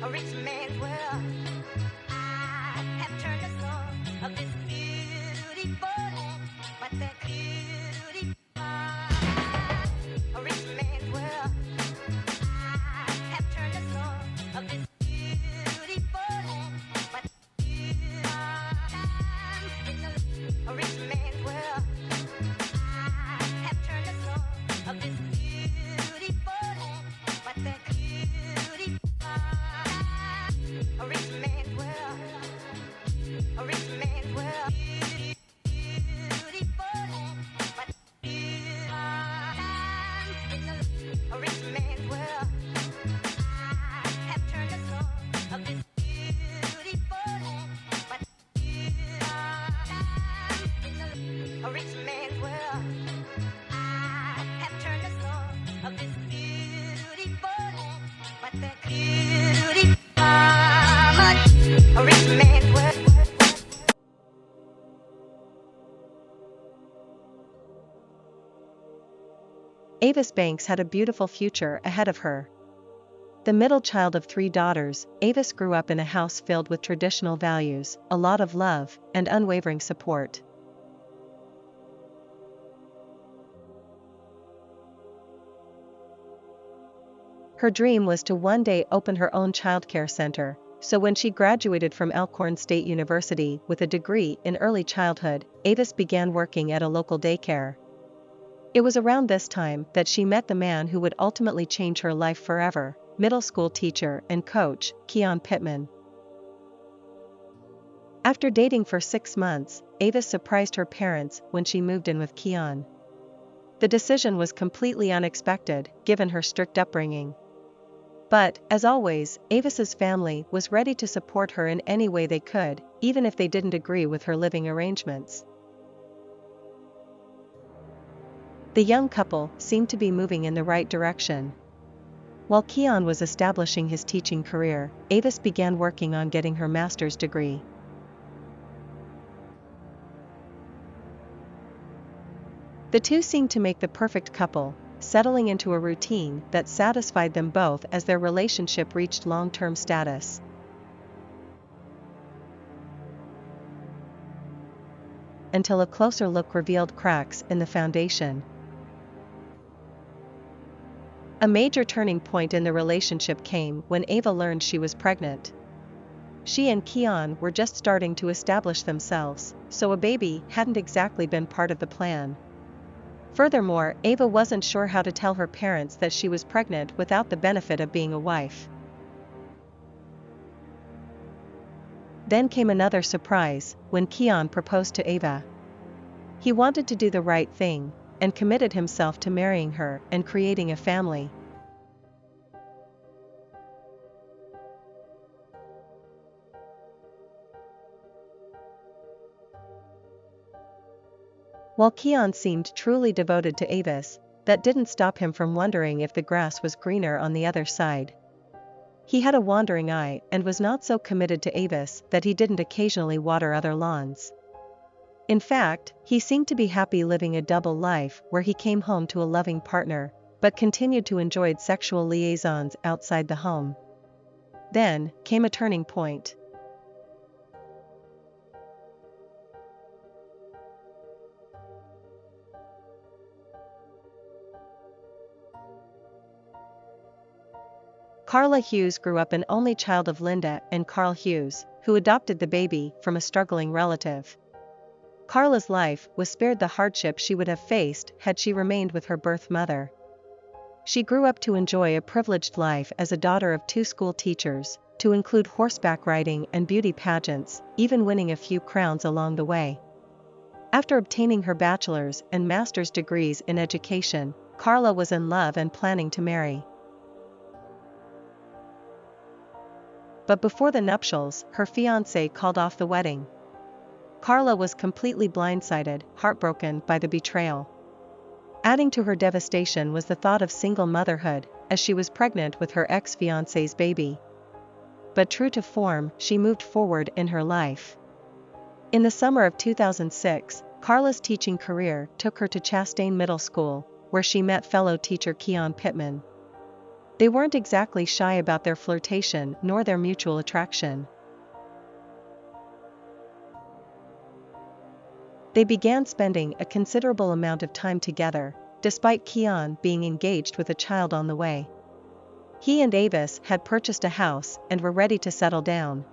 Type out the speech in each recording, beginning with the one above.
a rich man's world. I have turned the soul of this beautiful land, but that beauty, a rich man's world. I have turned the soul of this beautiful land, but a rich man's world. I have turned the soul of this beautiful land, but that beauty, a rich man's world. A rich man's world, beautiful land, but a rich man's world. I have turned the soul of this beautiful land, but a rich man's world. I have turned the soul of this beautiful land, but that beauty, a rich man's world. Avis Banks had a beautiful future ahead of her. The middle child of 3 daughters, Avis grew up in a house filled with traditional values, a lot of love, and unwavering support. Her dream was to one day open her own childcare center, so when she graduated from Elkhorn State University with a degree in early childhood, Avis began working at a local daycare. It was around this time that she met the man who would ultimately change her life forever, middle school teacher and coach, Keyon Pittman. After dating for 6 months, Avis surprised her parents when she moved in with Keyon. The decision was completely unexpected, given her strict upbringing. But, as always, Avis's family was ready to support her in any way they could, even if they didn't agree with her living arrangements. The young couple seemed to be moving in the right direction. While Keyon was establishing his teaching career, Avis began working on getting her master's degree. The two seemed to make the perfect couple, settling into a routine that satisfied them both as their relationship reached long-term status. Until a closer look revealed cracks in the foundation. A major turning point in the relationship came when Ava learned she was pregnant. She and Keyon were just starting to establish themselves, so a baby hadn't exactly been part of the plan. Furthermore, Ava wasn't sure how to tell her parents that she was pregnant without the benefit of being a wife. Then came another surprise, when Keyon proposed to Ava. He wanted to do the right thing, and committed himself to marrying her and creating a family. While Keyon seemed truly devoted to Avis, that didn't stop him from wondering if the grass was greener on the other side. He had a wandering eye and was not so committed to Avis that he didn't occasionally water other lawns. In fact, he seemed to be happy living a double life where he came home to a loving partner, but continued to enjoy sexual liaisons outside the home. Then came a turning point. Carla Hughes grew up an only child of Linda and Carl Hughes, who adopted the baby from a struggling relative. Carla's life was spared the hardship she would have faced had she remained with her birth mother. She grew up to enjoy a privileged life as a daughter of 2 school teachers, to include horseback riding and beauty pageants, even winning a few crowns along the way. After obtaining her bachelor's and master's degrees in education, Carla was in love and planning to marry. But before the nuptials, her fiancé called off the wedding. Carla was completely blindsided, heartbroken by the betrayal. Adding to her devastation was the thought of single motherhood, as she was pregnant with her ex-fiancé's baby. But true to form, she moved forward in her life. In the summer of 2006, Carla's teaching career took her to Chastain Middle School, where she met fellow teacher Keyon Pittman. They weren't exactly shy about their flirtation nor their mutual attraction. They began spending a considerable amount of time together, despite Keyon being engaged with a child on the way. He and Avis had purchased a house and were ready to settle down.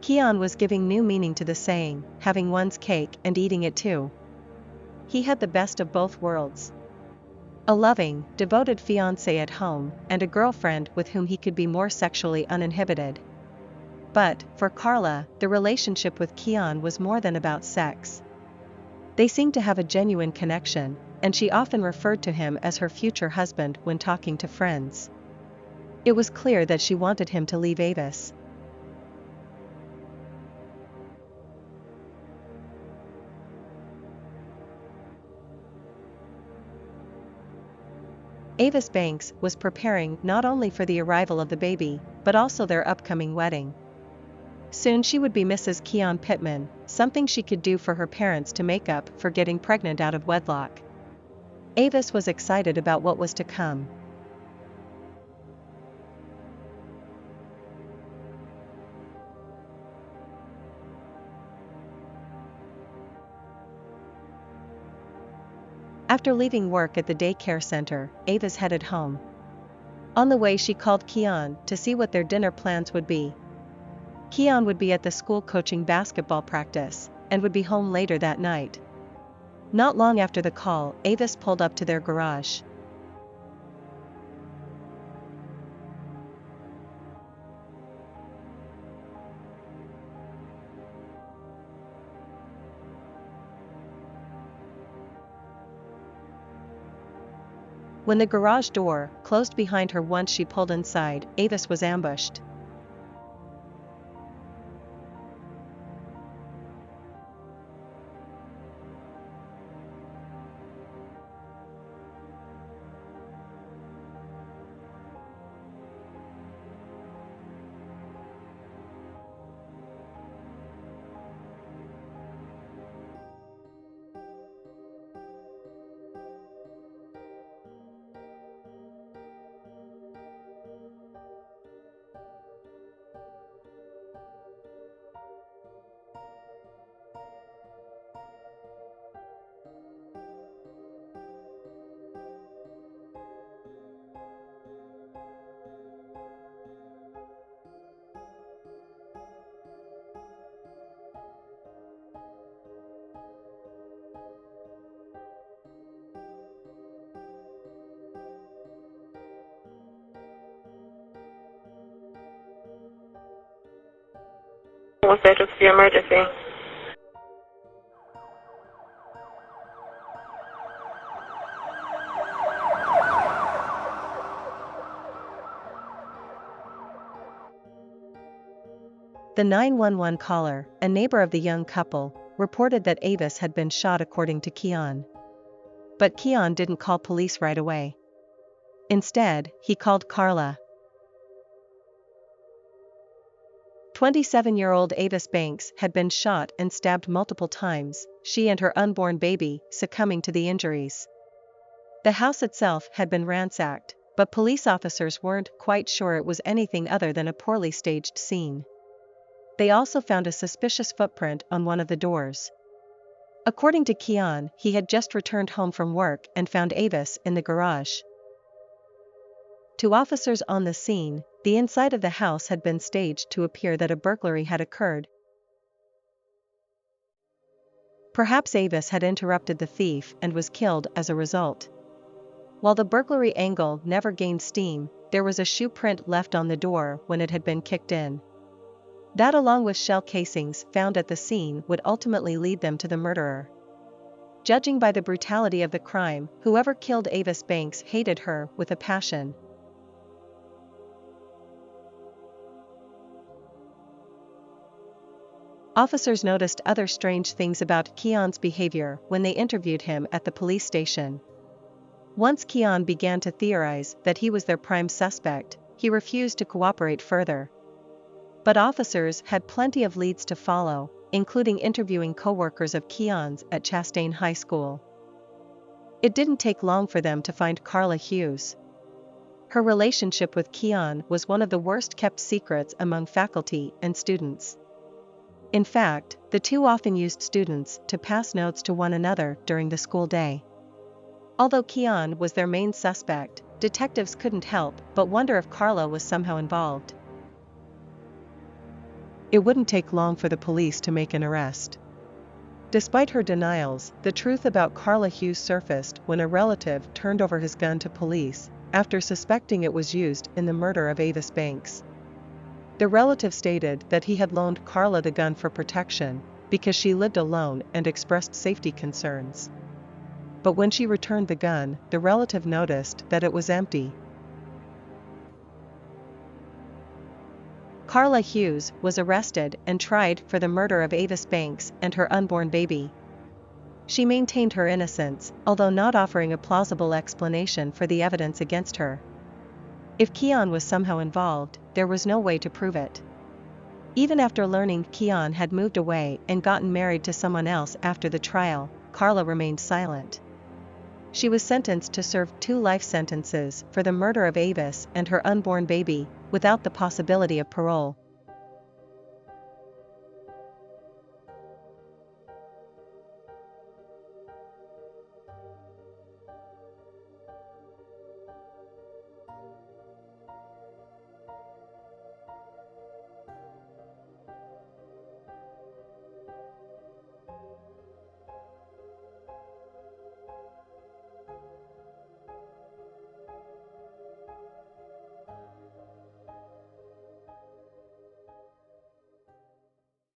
Keyon was giving new meaning to the saying, having one's cake and eating it too. He had the best of both worlds. A loving, devoted fiancé at home, and a girlfriend with whom he could be more sexually uninhibited. But, for Carla, the relationship with Keyon was more than about sex. They seemed to have a genuine connection, and she often referred to him as her future husband when talking to friends. It was clear that she wanted him to leave Avis. Avis Banks was preparing not only for the arrival of the baby, but also their upcoming wedding. Soon she would be Mrs. Keyon Pittman, something she could do for her parents to make up for getting pregnant out of wedlock. Avis was excited about what was to come. After leaving work at the daycare center, Avis headed home. On the way she called Keyon to see what their dinner plans would be. Keyon would be at the school coaching basketball practice, and would be home later that night. Not long after the call, Avis pulled up to their garage. When the garage door closed behind her once she pulled inside, Avis was ambushed. What's that? What's the emergency? The 911 caller, a neighbor of the young couple, reported that Avis had been shot according to Keyon. But Keyon didn't call police right away. Instead, he called Carla. 27-year-old Avis Banks had been shot and stabbed multiple times, she and her unborn baby succumbing to the injuries. The house itself had been ransacked, but police officers weren't quite sure it was anything other than a poorly staged scene. They also found a suspicious footprint on one of the doors. According to Keyon, he had just returned home from work and found Avis in the garage. To officers on the scene, the inside of the house had been staged to appear that a burglary had occurred. Perhaps Avis had interrupted the thief and was killed as a result. While the burglary angle never gained steam, there was a shoe print left on the door when it had been kicked in. That, along with shell casings found at the scene, would ultimately lead them to the murderer. Judging by the brutality of the crime, whoever killed Avis Banks hated her with a passion. Officers noticed other strange things about Keyon's behavior when they interviewed him at the police station. Once Keyon began to theorize that he was their prime suspect, he refused to cooperate further. But officers had plenty of leads to follow, including interviewing co-workers of Keyon's at Chastain High School. It didn't take long for them to find Carla Hughes. Her relationship with Keyon was one of the worst-kept secrets among faculty and students. In fact, the two often used students to pass notes to one another during the school day. Although Keyon was their main suspect, detectives couldn't help but wonder if Carla was somehow involved. It wouldn't take long for the police to make an arrest. Despite her denials, the truth about Carla Hughes surfaced when a relative turned over his gun to police after suspecting it was used in the murder of Avis Banks. The relative stated that he had loaned Carla the gun for protection because she lived alone and expressed safety concerns. But when she returned the gun, the relative noticed that it was empty. Carla Hughes was arrested and tried for the murder of Avis Banks and her unborn baby. She maintained her innocence, although not offering a plausible explanation for the evidence against her. If Keyon was somehow involved, there was no way to prove it. Even after learning Keyon had moved away and gotten married to someone else after the trial, Carla remained silent. She was sentenced to serve 2 life sentences for the murder of Avis and her unborn baby, without the possibility of parole.